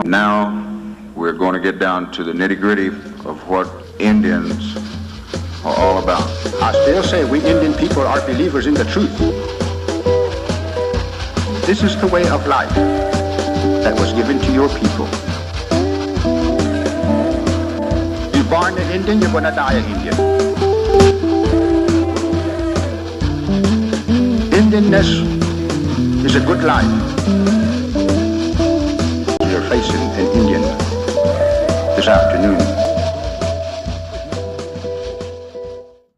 Now we're going to get down to the nitty-gritty of what Indians are all about. I still say we Indian people are believers in the truth. This is the way of life that was given to your people. You're born an Indian, you're going to die an Indian. Indianness is a good life. You're facing an Indian this afternoon.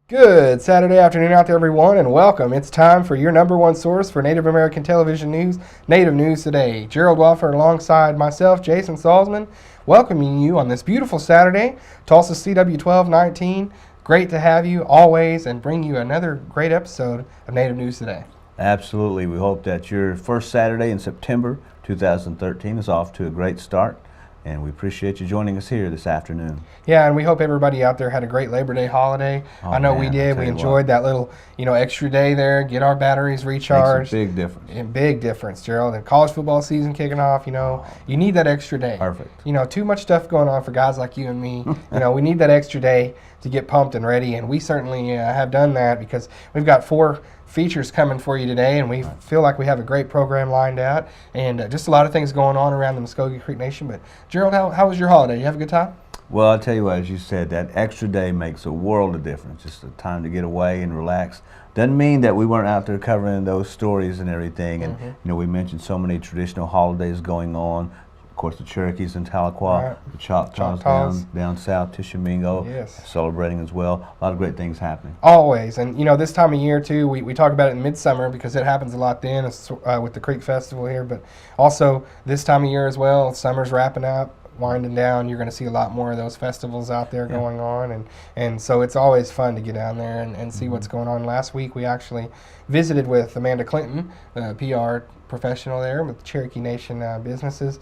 Good Saturday afternoon out there, everyone, and welcome. It's time for your number one source for Native American television news, Native News Today. Gerald Welfer alongside myself, Jason Salzman, welcoming you on this beautiful Saturday, Tulsa CW 1219. Great to have you always and bring you another great episode of Native News Today. Absolutely. We hope that your first Saturday in September 2013 is off to a great start. And we appreciate you joining us here this afternoon. Yeah, and we hope everybody out there had a great Labor Day holiday. I know we did. We enjoyed that little, extra day there, get our batteries recharged. Makes a big difference. And big difference, Gerald. And college football season kicking off, you need that extra day. Perfect. Too much stuff going on for guys like you and me. We need that extra day to get pumped and ready, and we certainly have done that because we've got 4 features coming for you today, and we feel like we have a great program lined out and just a lot of things going on around the Muscogee Creek Nation. But Gerald, how was your holiday? You have a good time? Well, I'll tell you what, as you said, that extra day makes a world of difference. Just a time to get away and relax. Doesn't mean that we weren't out there covering those stories and everything. And we mentioned so many traditional holidays going on. Of course, the Cherokees in Tahlequah, the Choctaws down south, Tishomingo, celebrating as well. A lot of great things happening. Always. And, this time of year, too, we talk about it in midsummer because it happens a lot then with the Creek Festival here. But also this time of year as well, summer's wrapping up, winding down. You're going to see a lot more of those festivals out there going on. And so it's always fun to get down there and see what's going on. Last week, we actually visited with Amanda Clinton, the PR professional there with Cherokee Nation businesses,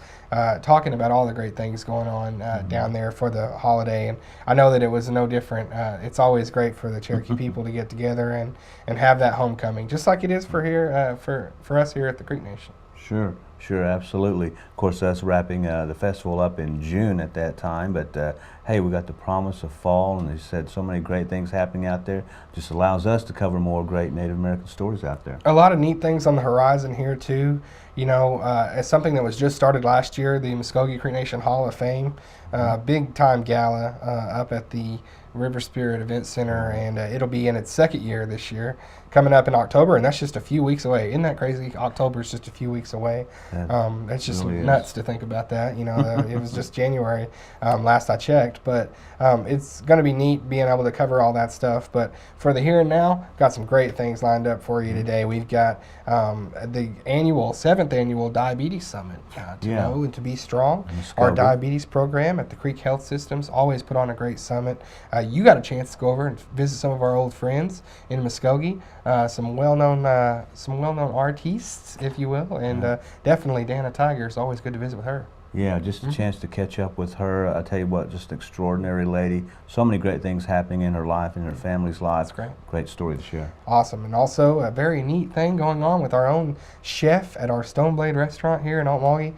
talking about all the great things going on down there for the holiday. And I know that it was no different. It's always great for the Cherokee people to get together and have that homecoming, just like it is for here for us here at the Creek Nation. Sure, absolutely. Of course, us wrapping the festival up in June at that time, but hey, we got the promise of fall, and they said so many great things happening out there. Just allows us to cover more great Native American stories out there. A lot of neat things on the horizon here too. It's something that was just started last year, the Muscogee Creek Nation Hall of Fame, big time gala up at the River Spirit Event Center, and it'll be in its 2nd year this year, coming up in October, and that's just a few weeks away. Isn't that crazy? October is just a few weeks away. That's just really nuts to think about that. It was just January last I checked, but it's going to be neat being able to cover all that stuff. But for the here and now, got some great things lined up for you today. We've got the 7th annual Diabetes Summit to know and to be strong. Our diabetes program at the Creek Health Systems always put on a great summit. You got a chance to go over and visit some of our old friends in Muscogee, some well-known artists, if you will, and definitely Dana Tiger. It's always good to visit with her. Yeah, just a chance to catch up with her. I tell you what, just an extraordinary lady. So many great things happening in her life and her family's life. That's great. Great story to share. Awesome. And also a very neat thing going on with our own chef at our Stoneblade restaurant here in Okmulgee.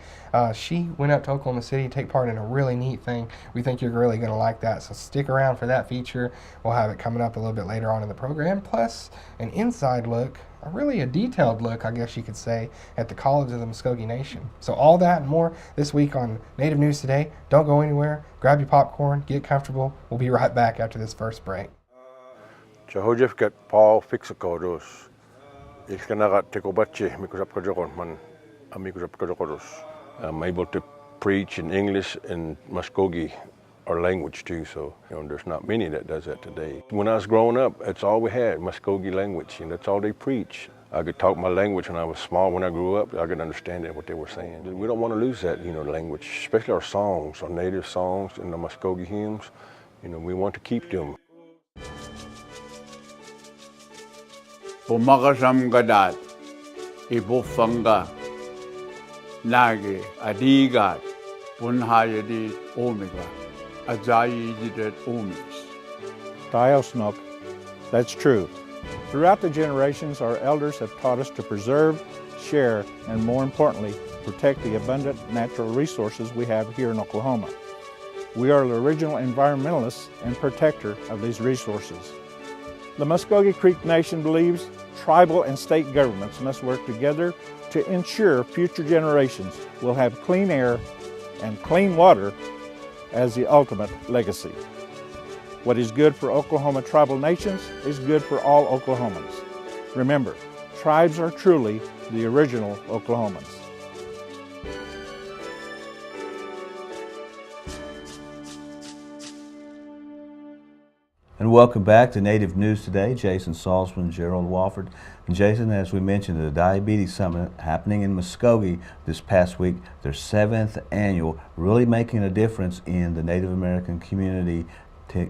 She went up to Oklahoma City to take part in a really neat thing. We think you're really going to like that, so stick around for that feature. We'll have it coming up a little bit later on in the program, plus an inside look, a detailed look, I guess you could say, at the College of the Muscogee Nation. So all that and more this week on Native News Today. Don't go anywhere. Grab your popcorn, get comfortable. We'll be right back after this first break. Jahojefkat Paul Fixakodos. Iskanagat Tekobache, Mikusapkajokonman, Amikusapkajokodos. I'm able to preach in English and Muscogee, our language too, so there's not many that does that today. When I was growing up, that's all we had, Muscogee language, and that's all they preach. I could talk my language when I was small. When I grew up, I could understand what they were saying. We don't want to lose that, language, especially our songs, our native songs and the Muscogee hymns. We want to keep them. Pumakasam gadat, ibufanga, nage, adigat, punhayadi omega. Diosnuk, that's true. Throughout the generations, our elders have taught us to preserve, share, and more importantly, protect the abundant natural resources we have here in Oklahoma. We are the original environmentalists and protector of these resources. The Muscogee Creek Nation believes tribal and state governments must work together to ensure future generations will have clean air and clean water as the ultimate legacy. What is good for Oklahoma tribal nations is good for all Oklahomans. Remember, tribes are truly the original Oklahomans. And welcome back to Native News Today. Jason Salzman, Gerald Wofford. And Jason, as we mentioned, the Diabetes Summit happening in Muscogee this past week, their 7th annual, really making a difference in the Native American community,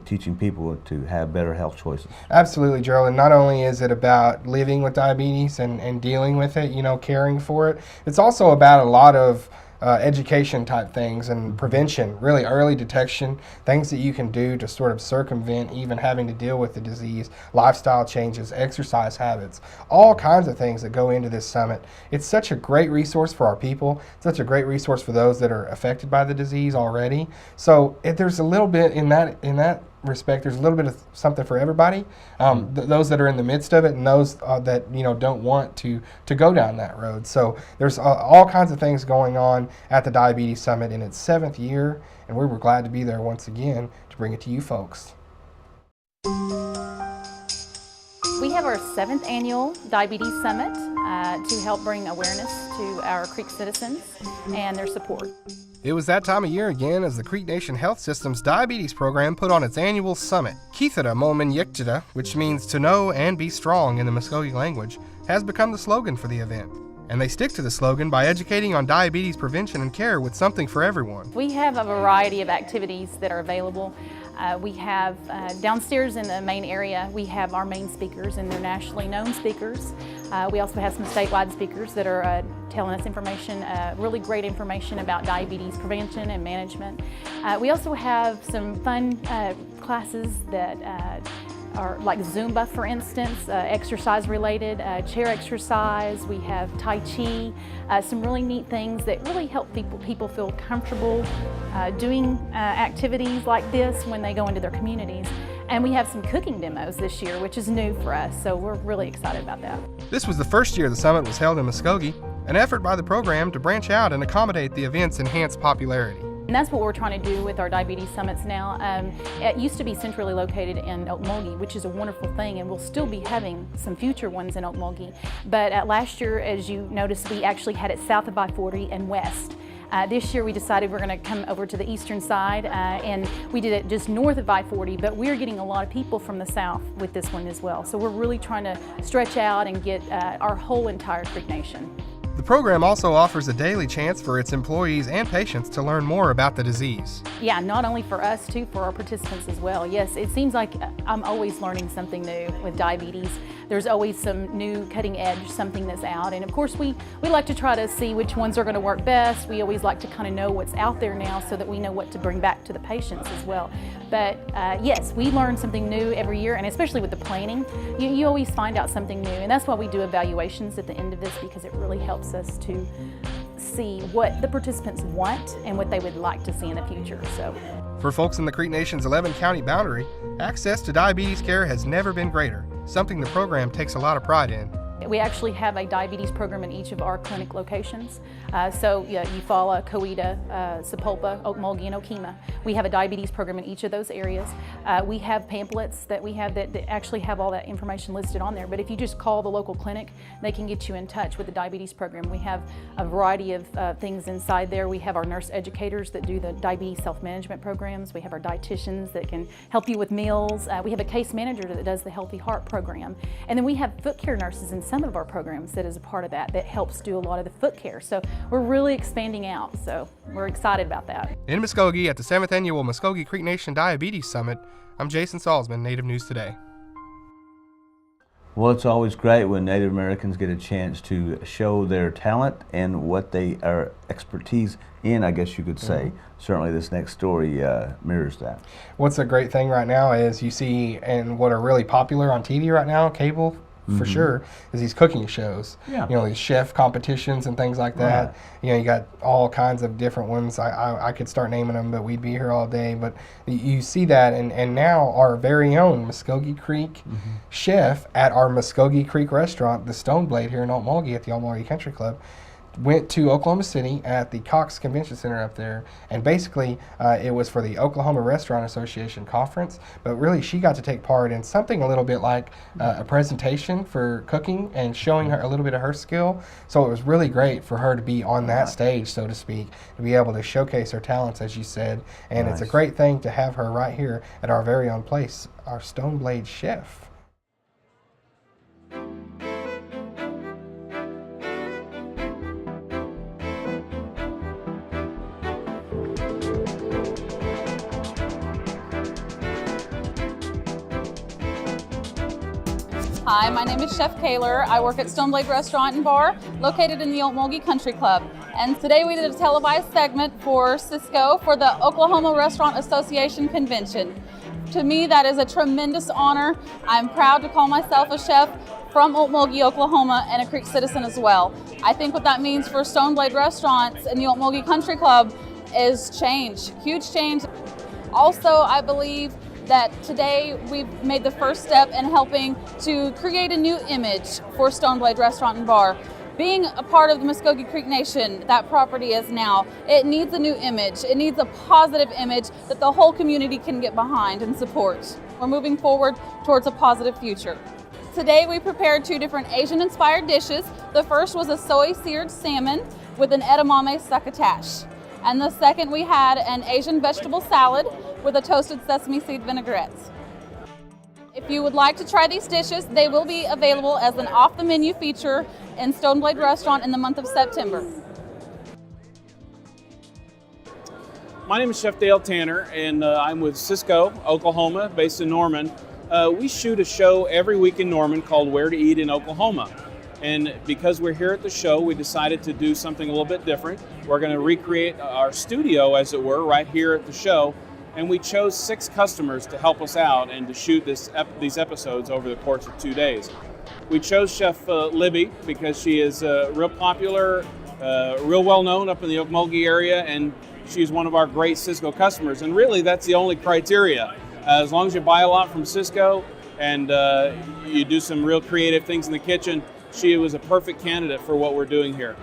teaching people to have better health choices. Absolutely, Gerald. And not only is it about living with diabetes and dealing with it, you know, caring for it, it's also about a lot of education type things and prevention, really early detection, things that you can do to sort of circumvent even having to deal with the disease, lifestyle changes, exercise habits, all kinds of things that go into this summit. It's such a great resource for our people, such a great resource for those that are affected by the disease already. So there's a little bit in that respect, there's a little bit of something for everybody. Those that are in the midst of it and those that don't want to go down that road. So there's all kinds of things going on at the Diabetes Summit in its 7th year, and we were glad to be there once again to bring it to you folks. We have our 7th annual Diabetes Summit to help bring awareness to our Creek citizens and their support. It was that time of year again as the Creek Nation Health System's diabetes program put on its annual summit. Kithara Molmin Yiktida, which means to know and be strong in the Muscogee language, has become the slogan for the event. And they stick to the slogan by educating on diabetes prevention and care with something for everyone. We have a variety of activities that are available. We have downstairs in the main area, we have our main speakers, and they're nationally known speakers. We also have some statewide speakers that are telling us information, really great information about diabetes prevention and management. We also have some fun classes that are like Zumba, for instance, exercise related, chair exercise. We have Tai Chi, some really neat things that really help people feel comfortable doing activities like this when they go into their communities. And we have some cooking demos this year, which is new for us, so we're really excited about that. This was the first year the summit was held in Muscogee, an effort by the program to branch out and accommodate the event's enhanced popularity. And that's what we're trying to do with our diabetes summits now. It used to be centrally located in Okmulgee, which is a wonderful thing, and we'll still be having some future ones in Okmulgee. But last year, as you noticed, we actually had it south of I-40 and west. This year we decided we're going to come over to the eastern side, and we did it just north of I-40, but we're getting a lot of people from the south with this one as well. So we're really trying to stretch out and get our whole entire Creek Nation. The program also offers a daily chance for its employees and patients to learn more about the disease. Yeah, not only for us too, for our participants as well. Yes, it seems like I'm always learning something new with diabetes. There's always some new cutting edge, something that's out. And of course we like to try to see which ones are going to work best. We always like to kind of know what's out there now so that we know what to bring back to the patients as well. But yes, we learn something new every year, and especially with the planning, you always find out something new. And that's why we do evaluations at the end of this, because it really helps us to see what the participants want and what they would like to see in the future. So, for folks in the Creek Nation's 11-county boundary, access to diabetes care has never been greater, something the program takes a lot of pride in. We actually have a diabetes program in each of our clinic locations. So Eufaula, Coweta, Sapulpa, Okmulgee, and Okemah. We have a diabetes program in each of those areas. We have pamphlets that we have that actually have all that information listed on there. But if you just call the local clinic, they can get you in touch with the diabetes program. We have a variety of things inside there. We have our nurse educators that do the diabetes self-management programs. We have our dietitians that can help you with meals. We have a case manager that does the Healthy Heart program. And then we have foot care nurses in some of our programs that is a part of that helps do a lot of the foot care. So we're really expanding out, so we're excited about that. In Muscogee at the 7th Annual Muscogee Creek Nation Diabetes Summit, I'm Jason Salzman, Native News Today. Well, it's always great when Native Americans get a chance to show their talent and what they are expertise in, I guess you could say. Certainly this next story mirrors that. What's a great thing right now is you see, and what are really popular on TV right now, cable for sure is these cooking shows. Yeah. You know, these chef competitions and things like that. Right. You know, you got all kinds of different ones. I could start naming them, but we'd be here all day. But you see that, and now our very own Muscogee Creek chef at our Muscogee Creek restaurant, the Stone Blade here in Mulgee at the Mulgee Country Club, went to Oklahoma City at the Cox Convention Center up there, and basically it was for the Oklahoma Restaurant Association conference, but really she got to take part in something a little bit like a presentation for cooking and showing her a little bit of her skill. So it was really great for her to be on that stage, so to speak, to be able to showcase her talents, as you said, and it's a great thing to have her right here at our very own place, our Stone Blade chef. Hi, my name is Chef Kaler. I work at Stone Blade Restaurant and Bar, located in the Mulgee Country Club. And today we did a televised segment for Cisco for the Oklahoma Restaurant Association Convention. To me, that is a tremendous honor. I'm proud to call myself a chef from Mulgee, Oklahoma, and a Creek citizen as well. I think what that means for Stone Blade Restaurants and the Mulgee Country Club is change, huge change. Also, I believe that today we've made the first step in helping to create a new image for Stone Blade Restaurant and Bar. Being a part of the Muscogee Creek Nation, that property is now, it needs a new image. It needs a positive image that the whole community can get behind and support. We're moving forward towards a positive future. Today we prepared 2 different Asian-inspired dishes. The first was a soy-seared salmon with an edamame succotash. And the second, we had an Asian vegetable salad with a toasted sesame seed vinaigrette. If you would like to try these dishes, they will be available as an off-the-menu feature in Stone Blade Restaurant in the month of September. My name is Chef Dale Tanner, and I'm with Cisco, Oklahoma, based in Norman. We shoot a show every week in Norman called Where to Eat in Oklahoma. And because we're here at the show, we decided to do something a little bit different. We're going to recreate our studio, as it were, right here at the show. And we chose 6 customers to help us out and to shoot these episodes over the course of 2 days. We chose Chef Libby because she is real popular, real well known up in the Mulgee area, and she's one of our great Cisco customers. And really, that's the only criteria. As long as you buy a lot from Cisco and you do some real creative things in the kitchen, she was a perfect candidate for what we're doing here.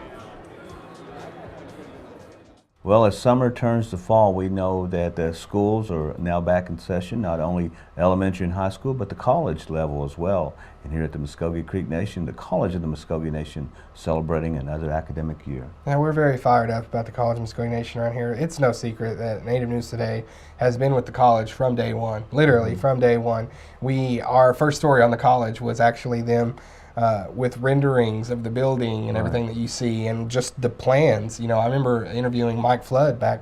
Well, as summer turns to fall, we know that the schools are now back in session, not only elementary and high school, but the college level as well. And here at the Muscogee Creek Nation, the College of the Muscogee Nation, celebrating another academic year. Now, we're very fired up about the College of Muscogee Nation around here. It's no secret that Native News Today has been with the college from day one, literally from day one. Our first story on the college was actually them with renderings of the building and everything that you see, and just the plans. You know, I remember interviewing Mike Flood back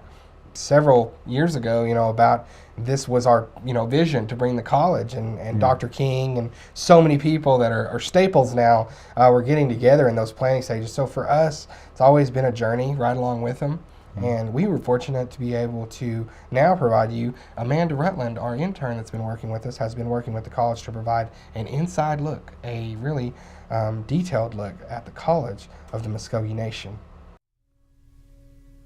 several years ago, you know, about this was our, you know, vision to bring the college, and Dr. King and so many people that are staples now were getting together in those planning stages. So for us, it's always been a journey right along with them. And we were fortunate to be able to now provide you, Amanda Rutland, our intern that's been working with us, has been working with the college to provide an inside look, a really detailed look at the College of the Muscogee Nation.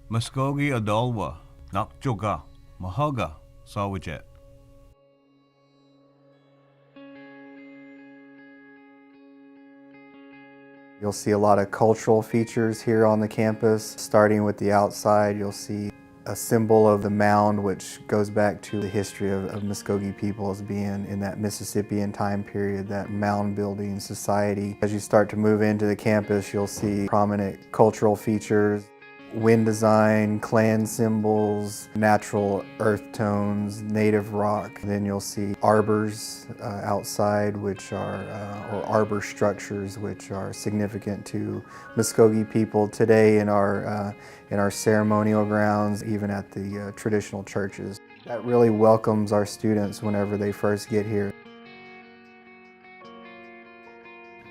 Muscogee Adolwa, Nakjoga, Mahaga, Sawajet. You'll see a lot of cultural features here on the campus. Starting with the outside, you'll see a symbol of the mound, which goes back to the history of Muscogee people as being in that Mississippian time period, that mound building society. As you start to move into the campus, you'll see prominent cultural features, wind design, clan symbols, natural earth tones, native rock. Then you'll see arbors outside, which are, or arbor structures, which are significant to Muscogee people today in our ceremonial grounds, even at the traditional churches. That really welcomes our students whenever they first get here.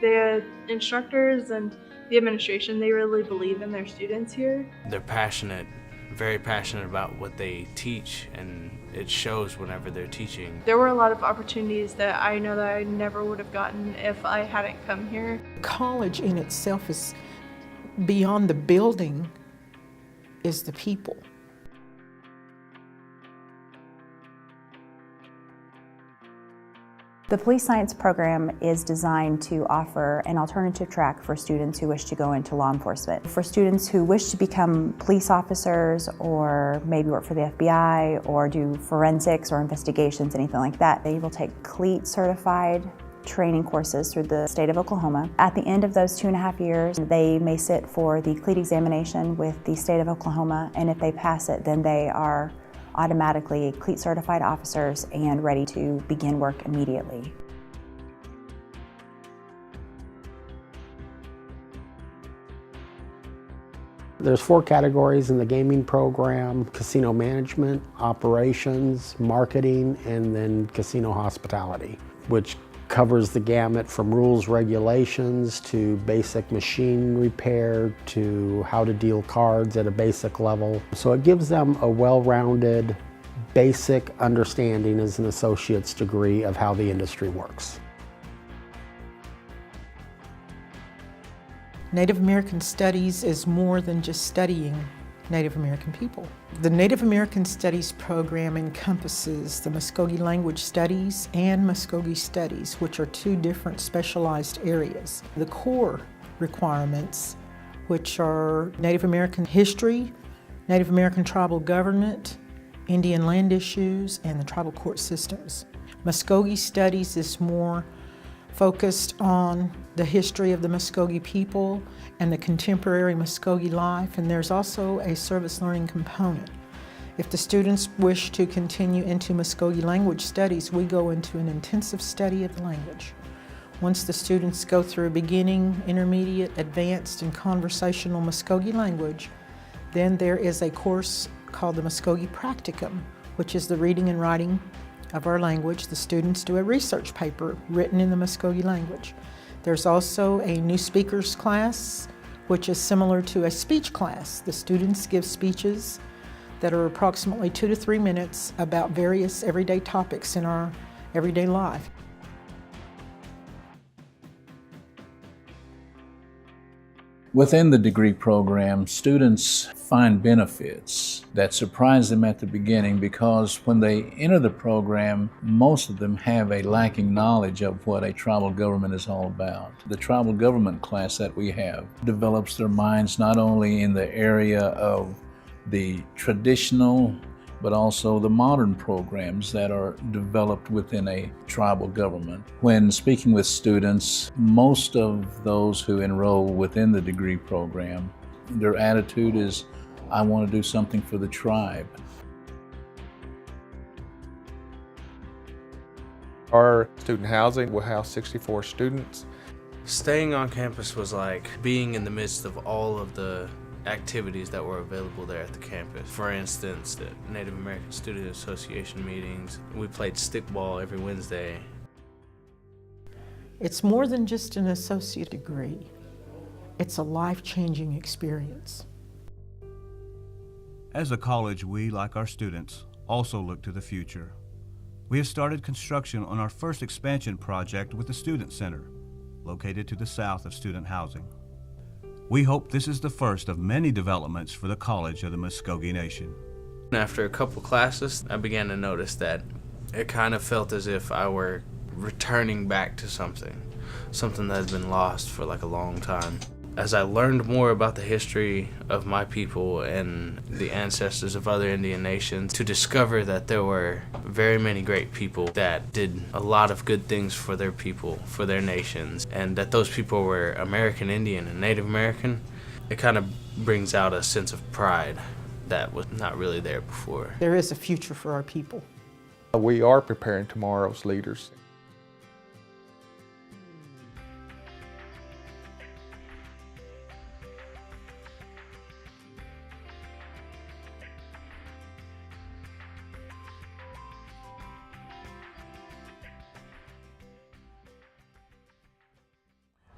The instructors and the administration, they really believe in their students here. They're passionate very passionate about what they teach, and it shows whenever they're teaching. There were a lot of opportunities that I know that I never would have gotten if I hadn't come here. College in itself is beyond the building, is the people. The police science program is designed to offer an alternative track for students who wish to go into law enforcement. For students who wish to become police officers or maybe work for the FBI or do forensics or investigations, anything like that, they will take CLEAT certified training courses through the state of Oklahoma. At the end of those 2.5 years, they may sit for the CLEAT examination with the state of Oklahoma, and if they pass it, then they are automatically CLEAT certified officers and ready to begin work immediately. There's 4 categories in the gaming program: casino management, operations, marketing, and then casino hospitality, which covers the gamut from rules, regulations, to basic machine repair, to how to deal cards at a basic level. So it gives them a well-rounded, basic understanding as an associate's degree of how the industry works. Native American Studies is more than just studying Native American people. The Native American Studies program encompasses the Muscogee Language Studies and Muscogee Studies, which are 2 different specialized areas. The core requirements, which are Native American history, Native American tribal government, Indian land issues, and the tribal court systems. Muscogee Studies is more focused on the history of the Muscogee people and the contemporary Muscogee life, and there's also a service learning component. If the students wish to continue into Muscogee Language Studies, we go into an intensive study of the language. Once the students go through beginning, intermediate, advanced, and conversational Muscogee language, then there is a course called the Muscogee Practicum, which is the reading and writing of our language. The students do a research paper written in the Muscogee language. There's also a new speakers class, which is similar to a speech class. The students give speeches that are approximately 2 to 3 minutes about various everyday topics in our everyday life. Within the degree program, students find benefits that surprise them at the beginning, because when they enter the program, most of them have a lacking knowledge of what a tribal government is all about. The tribal government class that we have develops their minds not only in the area of the traditional but also the modern programs that are developed within a tribal government. When speaking with students, most of those who enroll within the degree program, their attitude is, I want to do something for the tribe. Our student housing will house 64 students. Staying on campus was like being in the midst of all of the activities that were available there at the campus. For instance, the Native American Student Association meetings. We played stickball every Wednesday. It's more than just an associate degree. It's a life-changing experience. As a college, we, like our students, also look to the future. We have started construction on our first expansion project with the Student Center, located to the south of student housing. We hope this is the first of many developments for the College of the Muscogee Nation. After a couple classes, I began to notice that it kind of felt as if I were returning back to something that has been lost for like a long time. As I learned more about the history of my people and the ancestors of other Indian nations, to discover that there were very many great people that did a lot of good things for their people, for their nations, and that those people were American Indian and Native American, it kind of brings out a sense of pride that was not really there before. There is a future for our people. We are preparing tomorrow's leaders.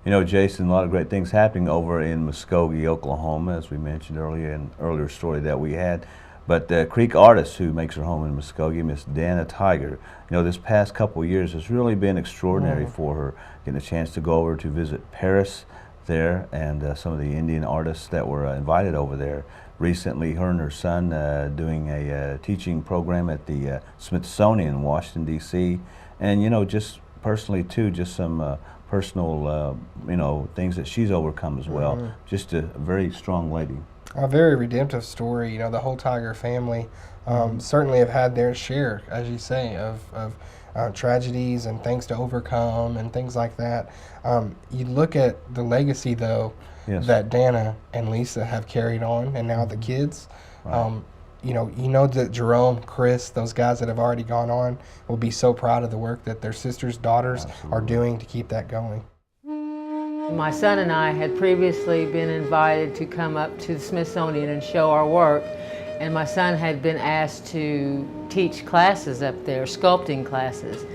You know, Jason, a lot of great things happening over in Muscogee, Oklahoma, as we mentioned earlier in an earlier story that we had. But the Creek artist who makes her home in Muscogee, Miss Dana Tiger, you know, this past couple of years has really been extraordinary for her, getting a chance to go over to visit Paris there and some of the Indian artists that were invited over there. Recently, her and her son doing a teaching program at the Smithsonian in Washington, D.C. And, you know, just personally, too, just some personal, you know, things that she's overcome as well. Just a very strong lady. A very redemptive story. You know, the whole Tiger family certainly have had their share, as you say, of tragedies and things to overcome and things like that. You look at the legacy, though, that Dana and Lisa have carried on, and now the kids. You know that Jerome, Chris, those guys that have already gone on will be so proud of the work that their sisters, daughters are doing to keep that going. My son and I had previously been invited to come up to the Smithsonian and show our work, and my son had been asked to teach classes up there, sculpting classes.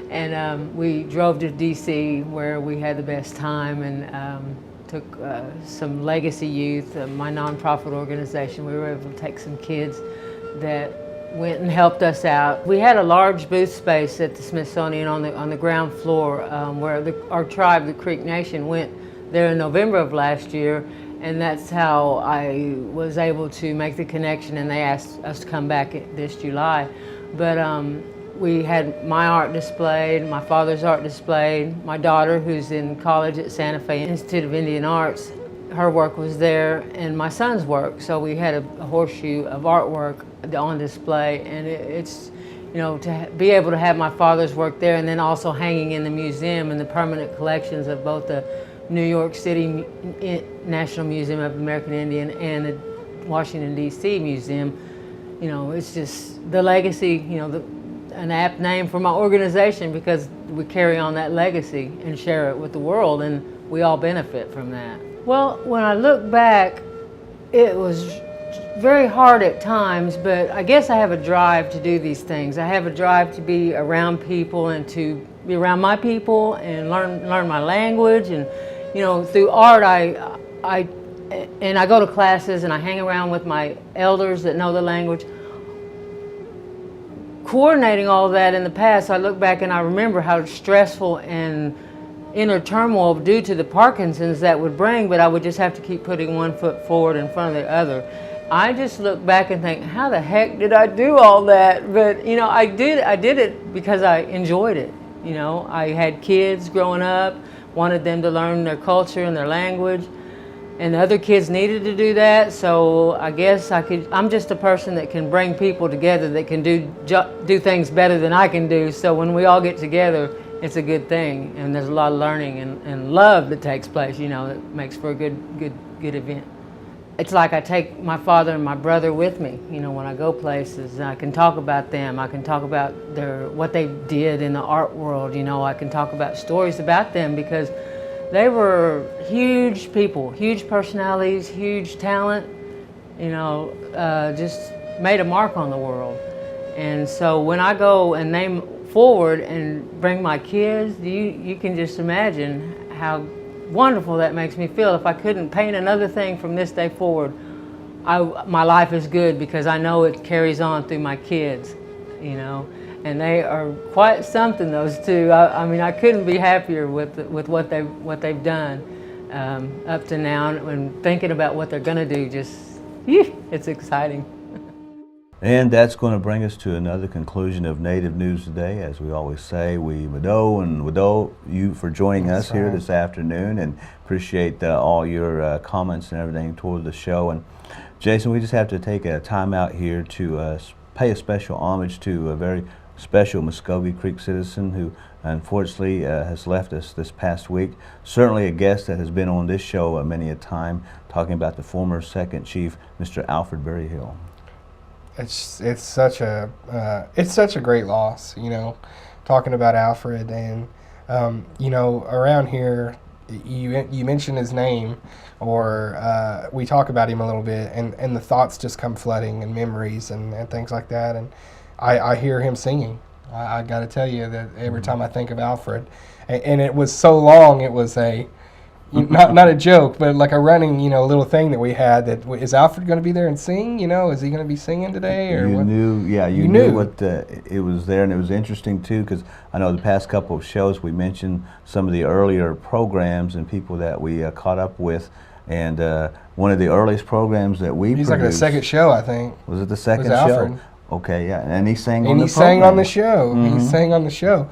And we drove to D.C. where we had the best time and took some legacy youth, my nonprofit organization. We were able to take some kids that went and helped us out. We had a large booth space at the Smithsonian on the ground floor where our tribe, the Creek Nation, went there in November of last year, and that's how I was able to make the connection, and they asked us to come back this July. But we had my art displayed, my father's art displayed, my daughter who's in college at Santa Fe Institute of Indian Arts, her work was there, and my son's work. So we had a horseshoe of artwork on display, and it's, you know, to be able to have my father's work there and then also hanging in the museum and the permanent collections of both the New York City National Museum of American Indian and the Washington, D.C. Museum. You know, it's just the legacy, you know, an apt name for my organization because we carry on that legacy and share it with the world, and we all benefit from that. Well, when I look back, it was very hard at times, but I guess I have a drive to do these things. I have a drive to be around people and to be around my people and learn my language. And, you know, through art, I go to classes and I hang around with my elders that know the language. Coordinating all of that in the past, I look back and I remember how stressful and inner turmoil due to the Parkinson's that would bring, but I would just have to keep putting one foot forward in front of the other. I just look back and think, how the heck did I do all that? But, you know, I did it because I enjoyed it. You know, I had kids growing up, wanted them to learn their culture and their language, and the other kids needed to do that, so I guess I'm just a person that can bring people together that can do things better than I can do, so when we all get together, it's a good thing, and there's a lot of learning and love that takes place, you know, that makes for a good event. It's like I take my father and my brother with me, you know, when I go places. I can talk about them. I can talk about what they did in the art world, you know. I can talk about stories about them because they were huge people, huge personalities, huge talent, you know, just made a mark on the world. And so when I go and name forward and bring my kids, you can just imagine how wonderful that makes me feel. If I couldn't paint another thing from this day forward, my life is good because I know it carries on through my kids, you know. And they are quite something, those two. I mean, I couldn't be happier with what they've done up to now, and thinking about what they're going to do, just, it's exciting. And that's going to bring us to another conclusion of Native News Today. As we always say, we wado you for joining us here this afternoon, and appreciate all your comments and everything toward the show. And Jason, we just have to take a time out here to pay a special homage to a very special Muscogee Creek citizen who unfortunately has left us this past week. Certainly a guest that has been on this show many a time, talking about the former Second Chief, Mr. Alfred Berryhill. It's such a great loss, you know, talking about Alfred. And you know, around here you mention his name, or we talk about him a little bit, and the thoughts just come flooding, and memories and things like that. And I hear him singing. I got to tell you that every time I think of Alfred, and it was so long, it was not a joke, but like a running, little thing that we had. That is Alfred going to be there and sing? Is he going to be singing today? Or you what? knew, yeah, you knew what it was there, and it was interesting too, because I know the past couple of shows we mentioned some of the earlier programs and people that we caught up with, and one of the earliest programs that we He's produced, like the second show, I think. Was it the second Alfred. show? Okay, yeah, and he sang and on the he sang program. on the show. Mm-hmm. He sang on the show.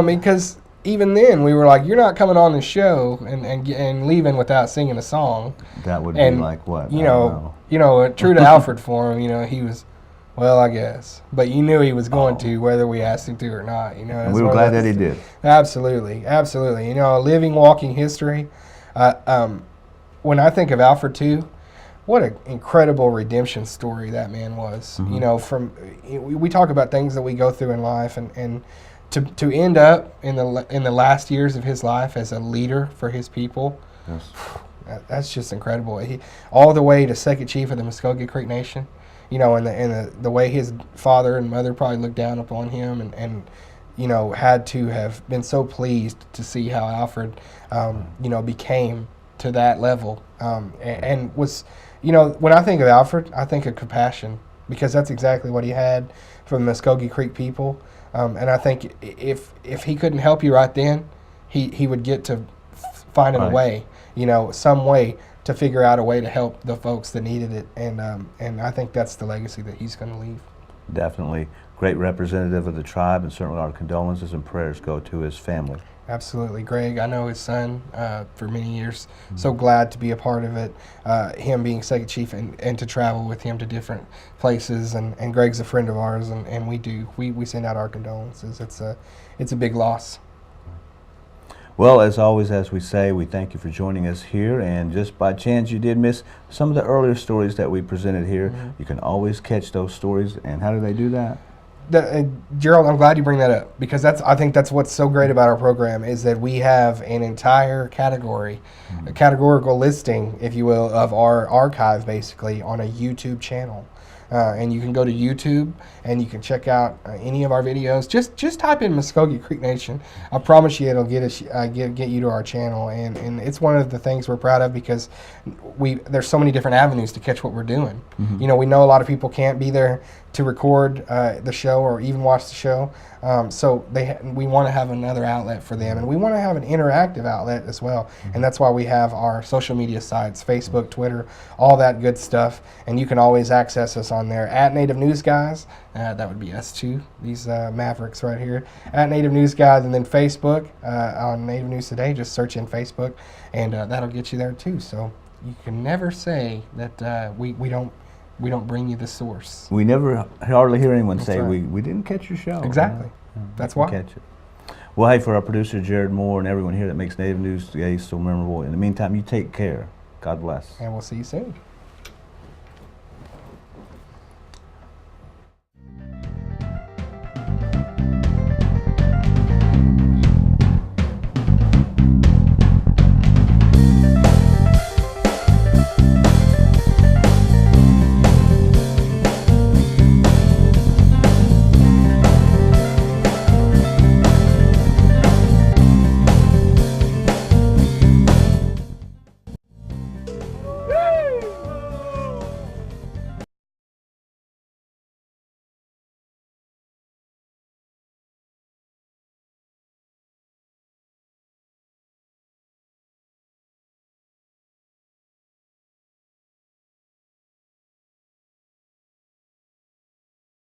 Because even then we were like, you're not coming on the show and leaving without singing a song. That would be like what? True to Alfred for him, he was, well, I guess. But you knew he was going to, whether we asked him to or not. And we were glad that he did. Absolutely, absolutely. A living, walking history. When I think of Alfred too, what an incredible redemption story that man was. Mm-hmm. We talk about things that we go through in life, and to end up in the last years of his life as a leader for his people, yes. That's just incredible. All the way to second chief of the Muscogee Creek Nation, and the way his father and mother probably looked down upon him, and had to have been so pleased to see how Alfred, became to that level, and was. When I think of Alfred, I think of compassion, because that's exactly what he had for the Muscogee Creek people. And I think if he couldn't help you right then, he would get to finding a way, some way to figure out a way to help the folks that needed it. And I think that's the legacy that he's going to leave. Definitely. Great representative of the tribe, and certainly our condolences and prayers go to his family. Absolutely. Greg, I know his son for many years. Mm-hmm. So glad to be a part of it. Him being second chief and to travel with him to different places. And Greg's a friend of ours, and we send out our condolences. It's a big loss. Well, as always, as we say, we thank you for joining us here. And just by chance you did miss some of the earlier stories that we presented here, mm-hmm. you can always catch those stories. And how do they do that? Gerald, I'm glad you bring that up, because I think that's what's so great about our program, is that we have an entire category, a categorical listing, if you will, of our archive basically on a YouTube channel. And you can go to YouTube and you can check out any of our videos. Just type in Muscogee Creek Nation. I promise you it'll get you to our channel, and it's one of the things we're proud of, because there's so many different avenues to catch what we're doing. Mm-hmm. We know a lot of people can't be there to record the show or even watch the show, so we want to have another outlet for them, and we want to have an interactive outlet as well. Mm-hmm. And that's why we have our social media sites, Facebook, Twitter, all that good stuff, and you can always access us on there at Native News Guys. That would be us too, these Mavericks right here, at Native News Guys, and then Facebook on Native News Today. Just search in Facebook, and that'll get you there too. So you can never say that we don't bring you the source. We never hardly hear anyone That's say right. we didn't catch your show. Exactly. That's why. Catch it. Well, hey, for our producer Jared Moore and everyone here that makes Native News Today so memorable, in the meantime, you take care. God bless. And we'll see you soon.